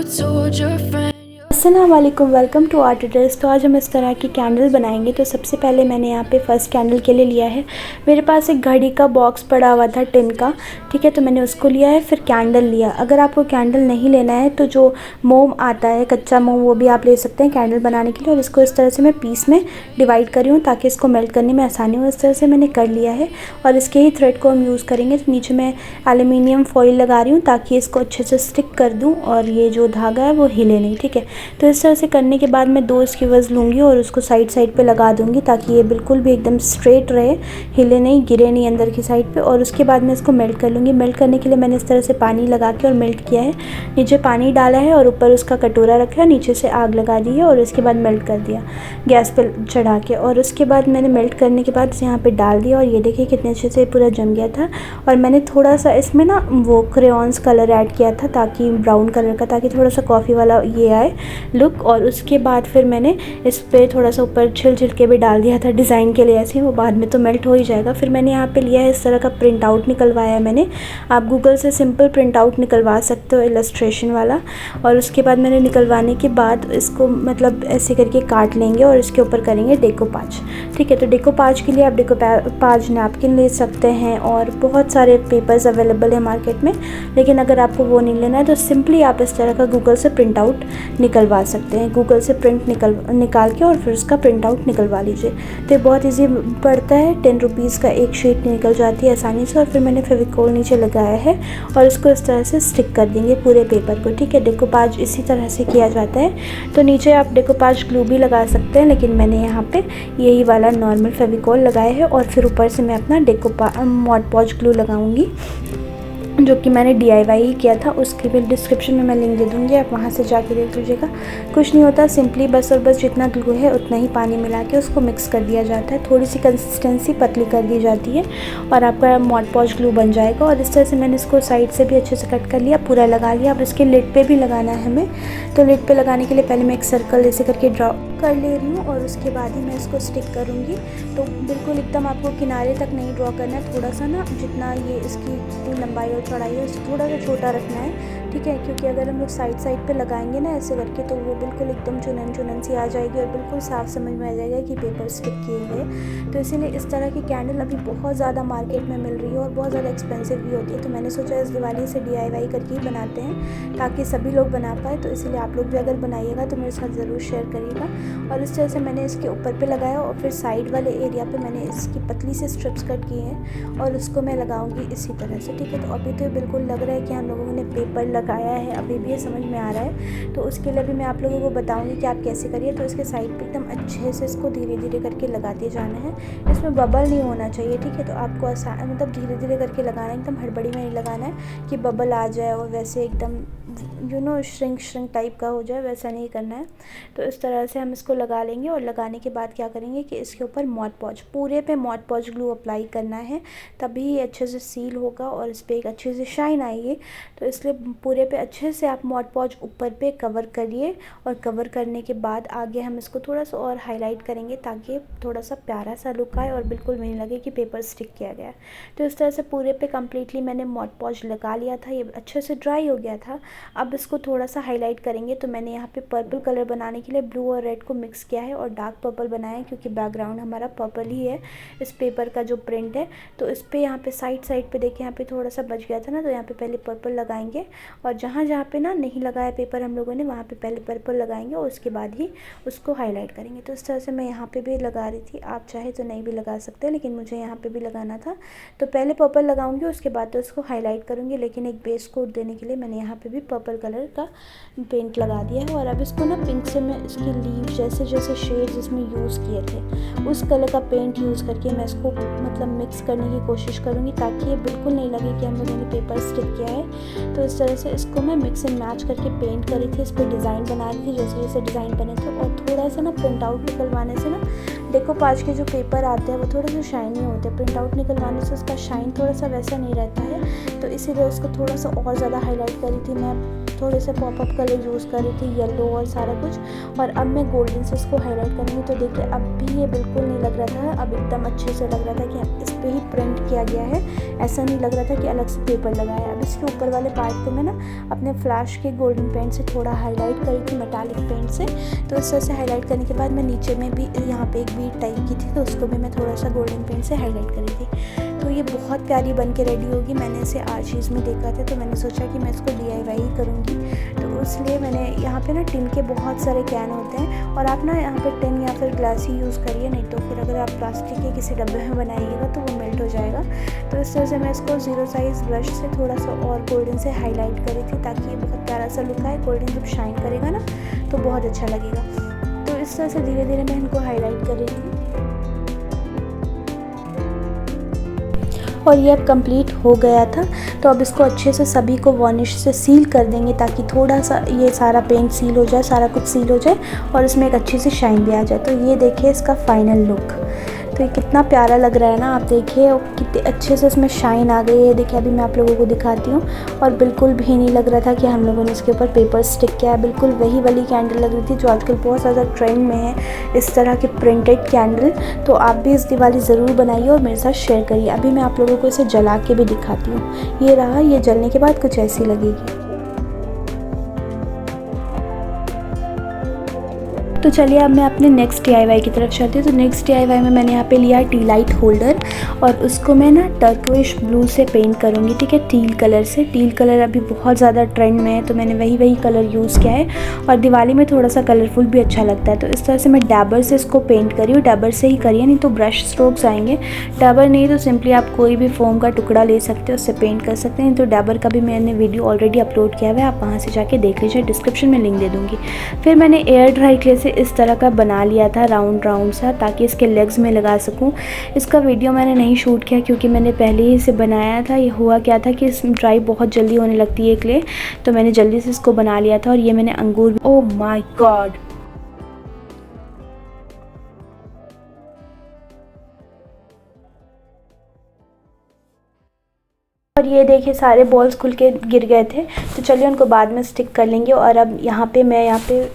told your friend. अस्सलाम वालेकुम, welcome to art tutorials. तो आज हम इस तरह की कैंडल बनाएंगे। तो सबसे पहले मैंने यहाँ पे फर्स्ट कैंडल के लिए लिया है, मेरे पास एक घड़ी का बॉक्स पड़ा हुआ था टिन का, ठीक है, तो मैंने उसको लिया है। फिर कैंडल लिया। अगर आपको कैंडल नहीं लेना है तो जो मोम आता है, कच्चा मोम, वो भी आप ले सकते हैं कैंडल बनाने के लिए। और इसको इस तरह से मैं पीस में डिवाइड करी हूँ ताकि इसको मेल्ट करने में आसानी हो। इस तरह से मैंने कर लिया है और इसके ही थ्रेड को हम यूज़ करेंगे। तो नीचे मैं एल्यूमिनियम फॉइल लगा रही हूँ ताकि इसको अच्छे से स्टिक कर दूँ और ये जो धागा है वो हिले नहीं, ठीक है। तो इस तरह से करने के बाद मैं 2 स्क्यूवर्स लूँगी और उसको साइड साइड पे लगा दूँगी ताकि ये बिल्कुल भी एकदम स्ट्रेट रहे, हिले नहीं, गिरे नहीं अंदर की साइड पे। और उसके बाद मैं इसको मेल्ट कर लूँगी। मेल्ट करने के लिए मैंने इस तरह से पानी लगा के और मेल्ट किया है। नीचे पानी डाला है और ऊपर उसका कटोरा रखा, नीचे से आग लगा दी है और उसके बाद मेल्ट कर दिया गैस पर चढ़ा के। और उसके बाद मैंने मेल्ट करने के बाद यहाँ पर डाल दिया और ये देखिए कितने अच्छे से पूरा जम गया था। और मैंने थोड़ा सा इसमें ना वो क्रेयॉन्स कलर ऐड किया था ताकि ब्राउन कलर का, ताकि थोड़ा सा कॉफ़ी वाला ये आए लुक। और उसके बाद फिर मैंने इस पर थोड़ा सा ऊपर छिल के भी डाल दिया था डिज़ाइन के लिए, ऐसे ही, वो बाद में तो मेल्ट हो ही जाएगा। फिर मैंने यहाँ पे लिया है इस तरह का प्रिंट आउट निकलवाया है मैंने। आप गूगल से सिंपल प्रिंट आउट निकलवा सकते हो, इलस्ट्रेशन वाला। और उसके बाद मैंने निकलवाने के बाद इसको मतलब ऐसे करके काट लेंगे और इसके ऊपर करेंगे डेकोपाज, ठीक है। तो डेकोपाज के लिए आप डेकोपाज नैपकिन ले सकते हैं और बहुत सारे पेपर्स अवेलेबल है मार्केट में। लेकिन अगर आपको वो नहीं लेना है तो सिंपली आप इस तरह का गूगल से प्रिंट आउट निकलवा सकते हैं। गूगल से प्रिंट निकाल के और फिर उसका प्रिंट आउट निकलवा लीजिए। तो ये बहुत इजी पड़ता है। 10 रुपीज़ का एक शीट निकल जाती है आसानी से। और फिर मैंने फेविकोल नीचे लगाया है और इसको इस तरह से स्टिक कर देंगे पूरे पेपर को, ठीक है। डेकोपाज इसी तरह से किया जाता है। तो नीचे आप डेकोपाज ग्लू भी लगा सकते हैं, लेकिन मैंने यहाँ पे यही वाला नॉर्मल फेविकोल लगाया है। और फिर ऊपर से मैं अपना मॉड पॉज ग्लू लगाऊंगी, जो कि मैंने DIY किया था। उसके भी डिस्क्रिप्शन में मैं लिंक दे दूँगी, आप वहाँ से जाके देख लीजिएगा। कुछ नहीं होता, सिंपली बस और बस जितना ग्लू है उतना ही पानी मिला के उसको मिक्स कर दिया जाता है। थोड़ी सी कंसिस्टेंसी पतली कर दी जाती है और आपका मॉड पॉज ग्लू बन जाएगा। और इस तरह से मैंने इसको साइड से भी अच्छे से कट कर लिया, पूरा लगा लिया। अब इसके लिड पे भी लगाना है हमें। तो लिड पे लगाने के लिए पहले मैं एक सर्कल ऐसे करके ड्रॉ कर ले रही हूँ और उसके बाद ही मैं इसको स्टिक करूँगी। तो बिल्कुल एकदम आपको किनारे तक नहीं ड्रॉ करना है, थोड़ा सा ना जितना ये इसकी लंबाई और चौड़ाई है उससे थोड़ा सा छोटा रखना है, ठीक है। क्योंकि अगर हम लोग साइड साइड पे लगाएंगे ना ऐसे करके तो वो बिल्कुल एकदम चुनन सी आ जाएगी और बिल्कुल साफ समझ में आ जाएगा कि पेपर स्टिक किए हुए। तो इसीलिए इस तरह की कैंडल अभी बहुत ज़्यादा मार्केट में मिल रही है और बहुत ज़्यादा एक्सपेंसिव भी होती है। तो मैंने सोचा इस दिवाली से DIY करके ही बनाते हैं ताकि सभी लोग बना पाए। तो इसीलिए आप लोग भी अगर बनाइएगा तो मेरे साथ ज़रूर शेयर करिएगा। और इस तरह से मैंने इसके ऊपर पे लगाया और फिर साइड वाले एरिया पे मैंने इसकी पतली से स्ट्रिप्स कट किए हैं और उसको मैं लगाऊंगी इसी तरह से, ठीक है। तो अभी तो बिल्कुल लग रहा है कि हम लोगों ने पेपर लगाया है, अभी भी ये समझ में आ रहा है। तो उसके लिए भी मैं आप लोगों को बताऊंगी कि आप कैसे करिए। तो इसके साइड पे एकदम अच्छे से इसको धीरे धीरे करके लगाते जाना है। इसमें बबल नहीं होना चाहिए, ठीक है। तो आपको मतलब धीरे धीरे करके लगाना है, एकदम हड़बड़ी में नहीं लगाना है कि बबल आ जाए और वैसे एकदम श्रिंक टाइप का हो जाए, वैसा नहीं करना है। तो इस तरह से हम इसको लगा लेंगे और लगाने के बाद क्या करेंगे कि इसके ऊपर मॉड पॉज, पूरे पे मॉड पॉज ग्लू अप्लाई करना है, तभी ये अच्छे से सील होगा और इस पर एक अच्छे से शाइन आएगी। तो इसलिए पूरे पे अच्छे से आप मॉड पॉज ऊपर पे कवर करिए। और कवर करने के बाद आगे हम इसको थोड़ा सा और हाईलाइट करेंगे ताकि थोड़ा सा प्यारा सा लुक आए और बिल्कुल नहीं लगे कि पेपर स्टिक किया गया है। तो इस तरह से पूरे पे कम्प्लीटली मैंने मॉड पॉज लगा लिया था, ये अच्छे से ड्राई हो गया था। अब इसको थोड़ा सा हाईलाइट करेंगे। तो मैंने यहाँ पे पर्पल कलर बनाने के लिए ब्लू और रेड को मिक्स किया है और डार्क पर्पल बनाया है, क्योंकि बैकग्राउंड हमारा पर्पल ही है इस पेपर का जो प्रिंट है। तो इस पे यहाँ पे साइड पे देखिए, यहाँ पे थोड़ा सा बच गया था ना, तो यहाँ पे पहले पर्पल लगाएंगे और जहाँ जहाँ पे ना नहीं लगाया पेपर हम लोगों ने, वहाँ पे पहले पर्पल लगाएंगे और उसके बाद ही उसको हाईलाइट करेंगे। तो इस तरह से मैं यहाँ पे भी लगा रही थी, आप चाहे तो नहीं भी लगा सकते, लेकिन मुझे यहाँ पे भी लगाना था। तो पहले पर्पल लगाऊंगी, उसके बाद तो उसको हाईलाइट करूँगी, लेकिन एक बेस कोट देने के लिए मैंने यहाँ पे भी पर्पल कलर का पेंट लगा दिया है। और अब इसको ना पिंक से मैं इसकी लीव जैसे जैसे शेड्स इसमें यूज़ किए थे उस कलर का पेंट यूज़ करके मैं इसको मतलब मिक्स करने की कोशिश करूँगी ताकि ये बिल्कुल नहीं लगे कि हम लोगों ने पेपर स्टिक किया है। तो इस तरह से इसको मैं मिक्स एंड मैच करके पेंट करी थी, इस पर डिज़ाइन बना रही थी जैसे जैसे डिज़ाइन बने थे। और थोड़ा सा ना प्रिंट आउट निकलवाने से ना डेकोपाज के जो पेपर आते हैं वो थोड़े से शाइनी होते हैं, प्रिंट आउट निकलवाने से उसका शाइन थोड़ा सा वैसा नहीं रहता है। तो इसीलिए उसको थोड़ा सा और ज़्यादा हाईलाइट करी थी मैं। थोड़े से पॉपअप कलर यूज़ कर रही थी, येलो और सारा कुछ। और अब मैं गोल्डन से इसको हाईलाइट करूँगी। तो देखिए अब भी ये बिल्कुल नहीं लग रहा था, अब एकदम अच्छे से लग रहा था कि इस पर ही प्रिंट किया गया है। ऐसा नहीं लग रहा था कि अलग से पेपर लगा है। अब इसके ऊपर वाले पार्ट को मैं ना अपने फ्लैश के गोल्डन पेंट से थोड़ा हाईलाइट करी थी, मेटालिक पेंट से। तो इस तरह से हाईलाइट करने के बाद मैं नीचे में भी यहाँ पे एक बीट टाइप की थी, तो उसको भी मैं थोड़ा सा गोल्डन पेंट से हाईलाइट करी थी। तो ये बहुत प्यारी बन के रेडी होगी। मैंने इसे आशीष में देखा था, तो मैंने सोचा कि मैं इसको DIY ही करूँगी। तो इसलिए मैंने यहाँ पे ना टिन के बहुत सारे कैन होते हैं, और आप ना यहाँ पे टिन या फिर ग्लास ही यूज़ करिए, नहीं तो फिर अगर आप प्लास्टिक के किसी डब्बे में बनाइएगा तो वो मेल्ट हो जाएगा। तो इस तरह से मैं इसको 0 साइज़ ब्रश से थोड़ा सा और गोल्डन से हाईलाइट करी थी, ताकि ये बहुत प्यारा सा लुक आए। गोल्डन जब शाइन करेगा ना तो बहुत अच्छा लगेगा। तो इस तरह से धीरे धीरे मैं इनको हाईलाइट कर रही थी, और ये अब कंप्लीट हो गया था। तो अब इसको अच्छे से सभी को वार्निश से सील कर देंगे, ताकि थोड़ा सा ये सारा पेंट सील हो जाए, सारा कुछ सील हो जाए और इसमें एक अच्छी सी शाइन भी आ जाए। तो ये देखिए इसका फाइनल लुक। तो ये कितना प्यारा लग रहा है ना, आप देखिए, और कितने अच्छे से इसमें शाइन आ गई है। देखिए अभी मैं आप लोगों को दिखाती हूँ, और बिल्कुल भी नहीं लग रहा था कि हम लोगों ने इसके ऊपर पेपर स्टिक किया है। बिल्कुल वही वाली कैंडल लग रही थी जो आजकल बहुत ज़्यादा ट्रेंड में है, इस तरह की प्रिंटेड कैंडल। तो आप भी इस दिवाली ज़रूर बनाइए और मेरे साथ शेयर करिए। अभी मैं आप लोगों को इसे जला के भी दिखाती हूँ। ये रहा, ये जलने के बाद कुछ ऐसी लगेगी। तो चलिए अब मैं अपने नेक्स्ट DIY की तरफ चलती हूँ। तो नेक्स्ट DIY में मैंने यहाँ पे लिया टी लाइट होल्डर, और उसको मैं ना टर्कोइश ब्लू से पेंट करूँगी, ठीक है, टील कलर से। टील कलर अभी बहुत ज़्यादा ट्रेंड में है, तो मैंने वही कलर यूज़ किया है, और दिवाली में थोड़ा सा कलरफुल भी अच्छा लगता है। तो इस तरह से मैं डैबर से इसको पेंट करी हूँ। डैबर से ही करिए, नहीं तो ब्रश स्ट्रोक्स आएंगे। डैबर नहीं तो सिंपली आप कोई भी फोम का टुकड़ा ले सकते हो, उससे पेंट कर सकते हैं। तो डैबर का भी मैंने वीडियो ऑलरेडी अपलोड किया हुआ है, आप वहाँ से जाके देख लीजिए, डिस्क्रिप्शन में लिंक दे दूँगी। फिर मैंने एयर ड्राई क्ले से इस तरह का बना लिया था राउंड सा, ताकि इसके लेग्स में लगा सकूं। इसका वीडियो मैंने नहीं शूट किया क्योंकि मैंने पहले ही इसे बनाया था। ये हुआ क्या था कि इस ड्राई बहुत जल्दी होने लगती है क्ले, तो मैंने जल्दी से इसको बना लिया था। और ये मैंने अंगूर, ओह माय गॉड, और ये देखिए सारे बॉल्स खुल के गिर गए थे। तो चलिए उनको बाद में स्टिक कर लेंगे। और अब यहाँ पे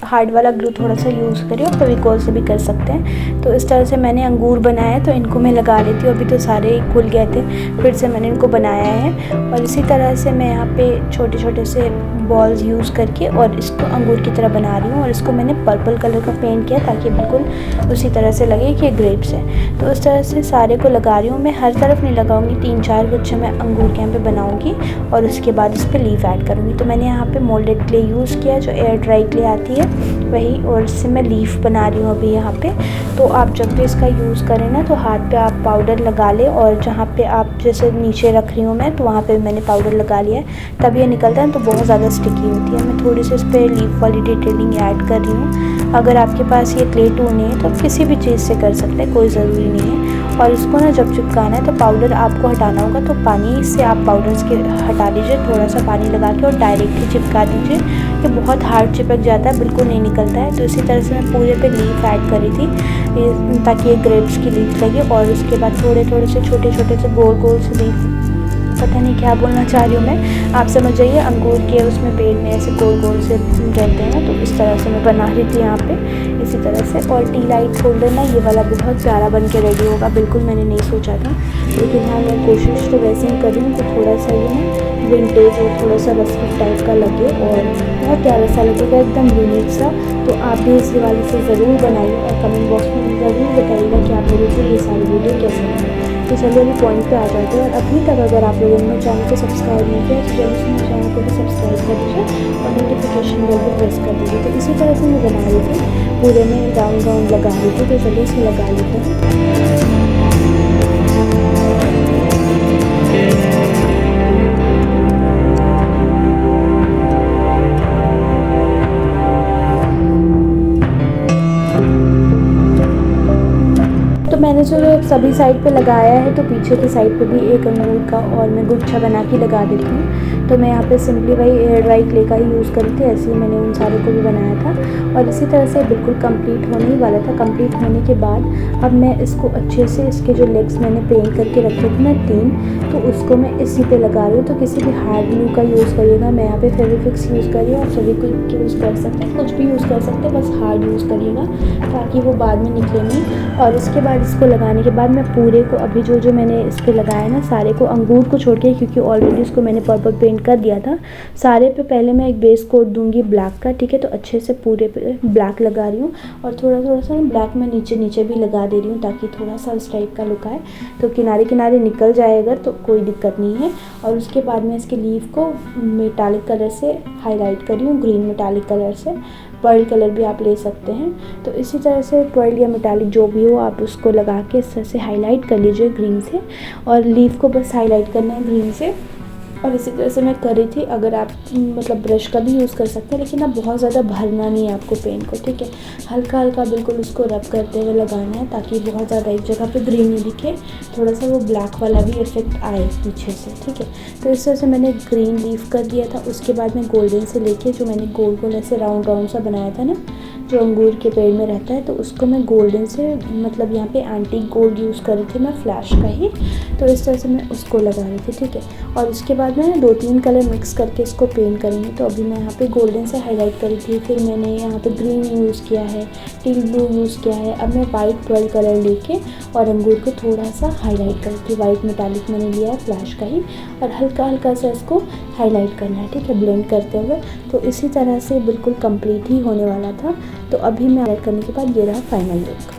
हार्ड वाला ग्लू थोड़ा सा यूज़ करिए, और फेविकोल से भी कर सकते हैं। तो इस तरह से मैंने अंगूर बनाया, तो इनको मैं लगा लेती हूँ। अभी तो सारे खुल गए थे, फिर से मैंने इनको बनाया है। और इसी तरह से मैं यहाँ पे छोटे छोटे से बॉल्स यूज़ करके और इसको अंगूर की तरह बना रही हूँ। और इसको मैंने पर्पल कलर का पेंट किया, ताकि बिल्कुल उसी तरह से लगे कि ये ग्रेप्स है। तो इस तरह से सारे को लगा रही हूँ। मैं हर तरफ नहीं लगाऊंगी, 3-4 गुच्छे मैं अंगूर के पे बनाऊंगी, और उसके बाद इस पर लीफ ऐड करूंगी। तो मैंने यहाँ पे मोल्डेड क्ले यूज़ किया, जो एयर ड्राई क्ले आती है वही, और इससे मैं लीफ बना रही हूँ अभी यहाँ पे। तो आप जब भी इसका यूज़ करें ना, तो हाथ पे आप पाउडर लगा लें, और जहाँ पे आप जैसे नीचे रख रही हूँ मैं, तो वहाँ पे मैंने पाउडर लगा लिया है, तब ये निकलता है, तो बहुत ज़्यादा स्टिकी होती है। मैं थोड़ी सी इस पर लीफ वाली डिटेलिंग ऐड कर रही हूँ। अगर आपके पास ये क्ले टूल नहीं है तो आप किसी भी चीज़ से कर सकते हैं, कोई ज़रूरी नहीं है। और इसको ना जब चिपकाना है तो पाउडर आपको हटाना होगा, तो पानी से आप पाउडर्स के हटा लीजिए, थोड़ा सा पानी लगा के, और डायरेक्टली चिपका दीजिए। ये बहुत हार्ड चिपक जाता है, बिल्कुल नहीं निकलता है। तो इसी तरह से मैं पूरे पे लीफ ऐड करी थी, ताकि ये ग्रेप्स की लीफ लगे। और उसके बाद थोड़े थोड़े से छोटे छोटे से गोल से लीफ, पता नहीं क्या बोलना चाह रही हूँ मैं, आप समझ जाइए। अंगूर के उसमें पेड़ में ऐसे गोल से रहते हैं, तो इस तरह से मैं बना रही थी यहाँ पे, इसी तरह से। और टी लाइट होल्डर ना ये वाला बहुत प्यारा बन के रेडी होगा, बिल्कुल मैंने नहीं सोचा था, लेकिन हाँ मैं कोशिश तो वैसे ही कर रही हूँ कि थोड़ा सा ये ना विंटेज और थोड़ा सा रस्टिक टाइप का लगे, और बहुत प्यारा सा लगेगा, एकदम यूनिक सा। तो आप भी इस दिवाली से ज़रूर बनाइए, और कमेंट बॉक्स में ज़रूर बताइएगा कि आप लोगों को ये सारी वीडियो कैसे लगी। तो चलिए अभी पॉइंट पे आ जाते हैं। और अभी तक अगर आप लोगों ने चैनल को सब्सक्राइब नहीं किया तो जल्दी से मेरे चैनल को भी सब्सक्राइब कर दीजिए, और नोटिफिकेशन बेल भी प्रेस कर दीजिए। तो इसी तरह से मैं बना रही थी, पूरे में राउंड लगा रही थी। तो चलिए इसे लगा लेते हैं। मैंने जो सभी साइड पे लगाया है, तो पीछे की साइड पे भी एक अंगूर का और मैं गुच्छा बना के लगा देती हूँ। तो मैं यहाँ पे सिंपली वही एयर ड्राई क्ले का ही यूज़ करी थी। ऐसे ही मैंने उन सारों को भी बनाया था और इसी तरह से बिल्कुल कंप्लीट होने ही वाला था। कंप्लीट होने के बाद अब मैं इसको अच्छे से, इसके जो लेग्स मैंने पेंट करके रखे थे ना 3, तो उसको मैं इसी पे लगा रही हूँ। तो किसी भी हार्ड ग्लू का यूज़ करिएगा, मैं यहाँ पे फेविक्विक यूज़ कर रही हूँ, और फेविक्विक यूज़ कर सकते हैं, कुछ भी यूज़ कर सकते हैं, बस हार्ड यूज़ करिएगा ताकि वो बाद में निकले नहीं। और इसके बाद इसको लगाने के बाद मैं पूरे को, अभी जो मैंने इस पर लगाया ना सारे को, अंगूर को छोड़ के, क्योंकि ऑलरेडी इसको मैंने पर्पल पेंट कर दिया था, सारे पे पहले मैं एक बेस कोट दूंगी ब्लैक का, ठीक है। तो अच्छे से पूरे पे ब्लैक लगा रही हूँ और थोड़ा सा ब्लैक में नीचे भी लगा दे रही हूँ ताकि थोड़ा सा इस टाइप का लुक आए। तो किनारे निकल जाएगा तो कोई दिक्कत नहीं है। और उसके बाद मैं इसके लीफ को मेटालिक कलर से हाईलाइट कर रही हूँ, ग्रीन मेटालिक कलर से, पर्ल कलर भी आप ले सकते हैं। तो इसी तरह से पर्ल या मेटालिक जो भी हो आप उसको लगा के इस तरह से हाईलाइट कर लीजिए ग्रीन से, और लीफ को बस हाईलाइट करना है ग्रीन से। और इसी तरह से मैं कर रही थी। अगर आप मतलब ब्रश का भी यूज़ कर सकते हैं, लेकिन अब बहुत ज़्यादा भरना नहीं है आपको पेंट को, ठीक है। हल्का हल्का बिल्कुल उसको रब करते हुए लगाना है ताकि बहुत ज़्यादा एक जगह पे ग्रीन नहीं दिखे, थोड़ा सा वो ब्लैक वाला भी इफेक्ट आए पीछे से, ठीक है। तो इस तरह से मैंने ग्रीन लीफ कर दिया था। उसके बाद मैं गोल्डन से लेके, जो मैंने गोल गोल ऐसे राउंड सा बनाया था ना, जो अंगूर के पेड़ में रहता है, तो उसको मैं गोल्डन से, मतलब यहाँ पे एंटीक गोल्ड यूज़ कर रही थी मैं, फ्लैश का ही। तो इस तरह से मैं उसको लगा रही थी, ठीक है। और उसके बाद मैं 2-3 कलर मिक्स करके इसको पेंट करेंगे। तो अभी मैं यहाँ पे गोल्डन से हाईलाइट करी थी, फिर मैंने यहाँ पे ग्रीन यूज़ किया है, टील ब्लू यूज़ किया है। अब मैं वाइट 12 कलर लेके और अंगूर को थोड़ा सा हाईलाइट करी थी, वाइट मेटालिक मैंने लिया है फ्लैश का ही, और हल्का हल्का सा इसको हाईलाइट करना है, ठीक है, ब्लेंड करते हुए। तो इसी तरह से बिल्कुल कंप्लीट ही होने वाला था। तो अभी मैं हाईलाइट करने के बाद ये रहा फाइनल लुक।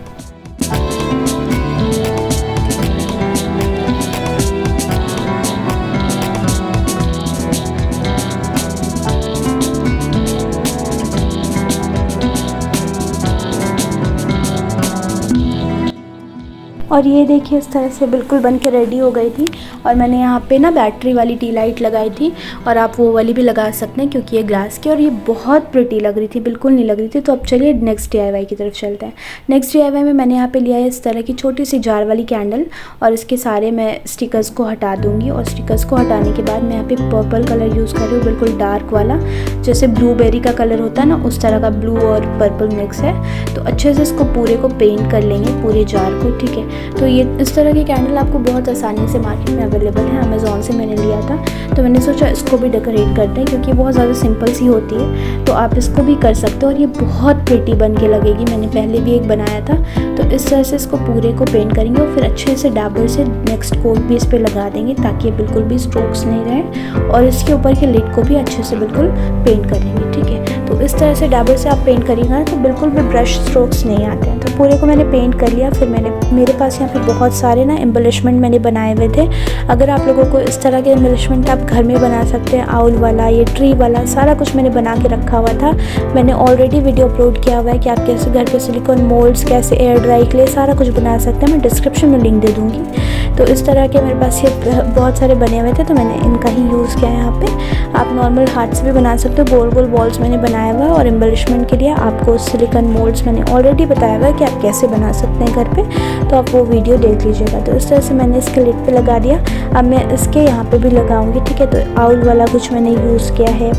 और ये देखिए इस तरह से बिल्कुल बन के रेडी हो गई थी। और मैंने यहाँ पे ना बैटरी वाली टी लाइट लगाई थी, और आप वो वाली भी लगा सकते हैं क्योंकि ये ग्लास की, और ये बहुत प्रिटी लग रही थी, बिल्कुल नहीं लग रही थी। तो अब चलिए नेक्स्ट DIY की तरफ चलते हैं। नेक्स्ट DIY में मैंने यहाँ पे लिया है इस तरह की छोटी सी जार वाली कैंडल, और इसके सारे मैं स्टिकर्स को हटा दूँगी। और स्टिकर्स को हटाने के बाद मैं यहाँ पे पर्पल कलर यूज़ कर रही हूँ, बिल्कुल डार्क वाला, जैसे ब्लूबेरी का कलर होता है ना, उस तरह का ब्लू और पर्पल मिक्स है। तो अच्छे से इसको पूरे को पेंट कर लेंगे, पूरे जार को, ठीक है। तो ये इस तरह की कैंडल आपको बहुत आसानी से मार्केट में अवेलेबल है, अमेज़ॉन से मैंने लिया था। तो मैंने सोचा इसको भी डेकोरेट करते हैं क्योंकि बहुत ज़्यादा सिंपल सी होती है, तो आप इसको भी कर सकते हो और ये बहुत प्रिटी बन के लगेगी। मैंने पहले भी एक बनाया था। तो इस तरह से इसको पूरे को पेंट करेंगे और फिर अच्छे से डाबर से नेक्स्ट कोट भी इस पर लगा देंगे ताकि ये बिल्कुल भी स्ट्रोक्स नहीं रहे, और इसके ऊपर के लिड को भी अच्छे से बिल्कुल पेंट करेंगे, ठीक है। तो इस तरह से डाबर से आप पेंट करिएगा तो बिल्कुल भी ब्रश स्ट्रोक्स नहीं आते हैं। तो पूरे को मैंने पेंट कर लिया। फिर मेरे पास यहाँ पे बहुत सारे ना एम्बलिशमेंट मैंने बनाए हुए थे। अगर आप लोगों को इस तरह के एम्बलिशमेंट आप घर में बना सकते हैं, आउल वाला, ये ट्री वाला, सारा कुछ मैंने बना के रखा हुआ था। मैंने ऑलरेडी वीडियो अपलोड किया हुआ है कि आप कैसे घर पे सिलिकॉन मोल्ड्स, कैसे एयर ड्राई क्ले, सारा कुछ बना सकते हैं। मैं डिस्क्रिप्शन में लिंक दे दूँगी। तो इस तरह के मेरे पास ये बहुत सारे बने हुए थे, तो मैंने इनका ही यूज़ किया है यहाँ पे। आप नॉर्मल हाथ से भी बना सकते हो, गोल गोल बॉल्स मैंने बनाया हुआ है। और एम्बलिशमेंट के लिए आपको सिलिकॉन मोल्ड्स मैंने ऑलरेडी बताया हुआ है कि आप कैसे बना सकते हैं घर पे, तो आप वो वीडियो देख लीजिएगा। तो इस तरह से मैंने इसके लिड पे लगा दिया। अब मैं इसके यहाँ पे भी लगाऊंगी, ठीक है। तो आउल वाला कुछ मैंने यूज़ किया है,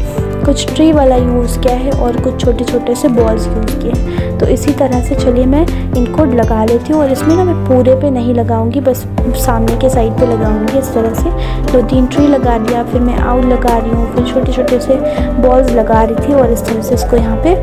कुछ ट्री वाला यूज़ किया है, और कुछ छोटे छोटे से बॉल्स यूज़ किए हैं। तो इसी तरह से चलिए मैं इनको लगा लेती हूँ। और इसमें ना मैं पूरे पे नहीं लगाऊंगी, बस सामने के साइड पे लगाऊंगी। इस तरह से 2-3 ट्री लगा दिया, फिर मैं आउल लगा रही हूँ, फिर छोटे छोटे से बॉल्स लगा रही थी, और इस तरह से इसको यहाँ पे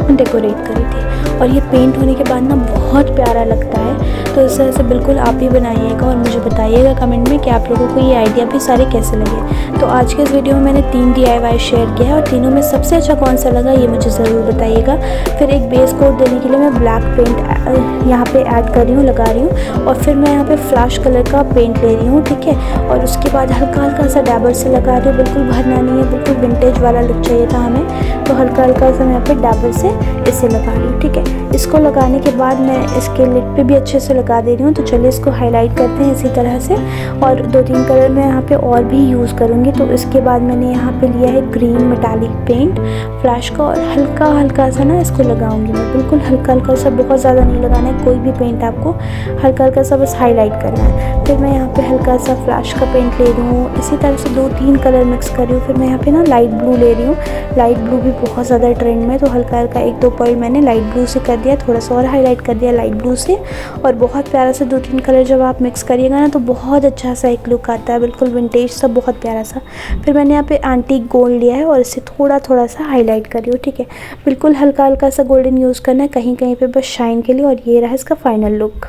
डेकोरेट करी थी। और ये पेंट होने के बाद ना बहुत प्यारा लगता है। तो इस तरह से बिल्कुल आप भी बनाइएगा और मुझे बताइएगा कमेंट में कि आप लोगों को ये आइडिया भी सारे कैसे लगे। तो आज के इस वीडियो में मैंने 3 DIY शेयर किया है, और तीनों में सबसे अच्छा कौन सा लगा ये मुझे ज़रूर बताइएगा। फिर एक बेस कोट देने के लिए मैं ब्लैक पेंट यहाँ पे ऐड कर रही हूँ, लगा रही हूँ। और फिर मैं यहाँ पे फ्लैश कलर का पेंट ले रही हूँ, ठीक है। और उसके बाद हल्का हल्का सा डैबर से लगा रही हूँ, बिल्कुल भरना नहीं है, बिल्कुल विंटेज वाला लुक चाहिए था हमें। तो हल्का हल्का सा मैं यहाँ पे डाबर से इसे लगा रही हूँ। ठीक है, इसको लगाने के बाद मैं इसके लिड पे भी अच्छे से लगा दे रही हूँ। तो चलिए इसको हाईलाइट करते हैं इसी तरह से, और 2-3 कलर मैं यहाँ पे और भी यूज़ करूँगी। तो इसके बाद मैंने यहाँ पे लिया है ग्रीन मेटालिक पेंट फ्लैश का, और हल्का हल्का सा ना इसको लगाऊंगी मैं, बिल्कुल हल्का हल्का सा, बहुत ज़्यादा नहीं लगाना है कोई भी पेंट, आपको हल्का हल्का सा बस हाईलाइट करना है। फिर मैं यहाँ पे हल्का सा फ्लैश का पेंट ले रही हूँ, इसी तरह से 2-3 कलर मिक्स कर रही हूँ। फिर मैं यहाँ पे ना लाइट ब्लू ले रही हूँ, लाइट ब्लू भी बहुत ज़्यादा ट्रेंड में, तो हल्का हल्का 1-2 पॉइंट मैंने लाइट ब्लू से कर दिया, थोड़ा सा और हाईलाइट कर दिया लाइट ब्लू से। और बहुत प्यारा सा 2-3 कलर जब आप मिक्स करिएगा ना तो बहुत अच्छा सा एक लुक आता है, बिल्कुल विंटेज सा, बहुत प्यारा सा। फिर मैंने यहाँ पे एंटीक गोल्ड लिया है और इसे थोड़ा थोड़ा सा हाईलाइट कर रही हूँ। ठीक है, बिल्कुल हल्का हल्का सा गोल्डन यूज़ करना है कहीं कहीं पे बस शाइन के लिए, और ये रहा इसका फाइनल लुक।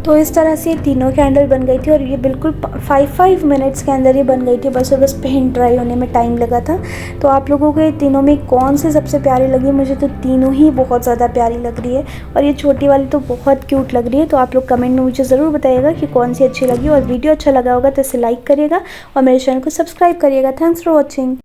तो इस तरह से तीनों कैंडल बन गई थी, और ये बिल्कुल 5 मिनट्स के अंदर ही बन गई थी, बस पेंट ड्राई होने में टाइम लगा था। तो आप लोगों को ये तीनों में कौन सी सबसे प्यारी लगी? मुझे तो तीनों ही बहुत ज़्यादा प्यारी लग रही है, और ये छोटी वाली तो बहुत क्यूट लग रही है। तो आप लोग कमेंट में मुझे ज़रूर बताइएगा कि कौन सी अच्छी लगी, और वीडियो अच्छा लगा होगा तो इसे लाइक करिएगा और मेरे चैनल को सब्सक्राइब करिएगा। Thanks for watching.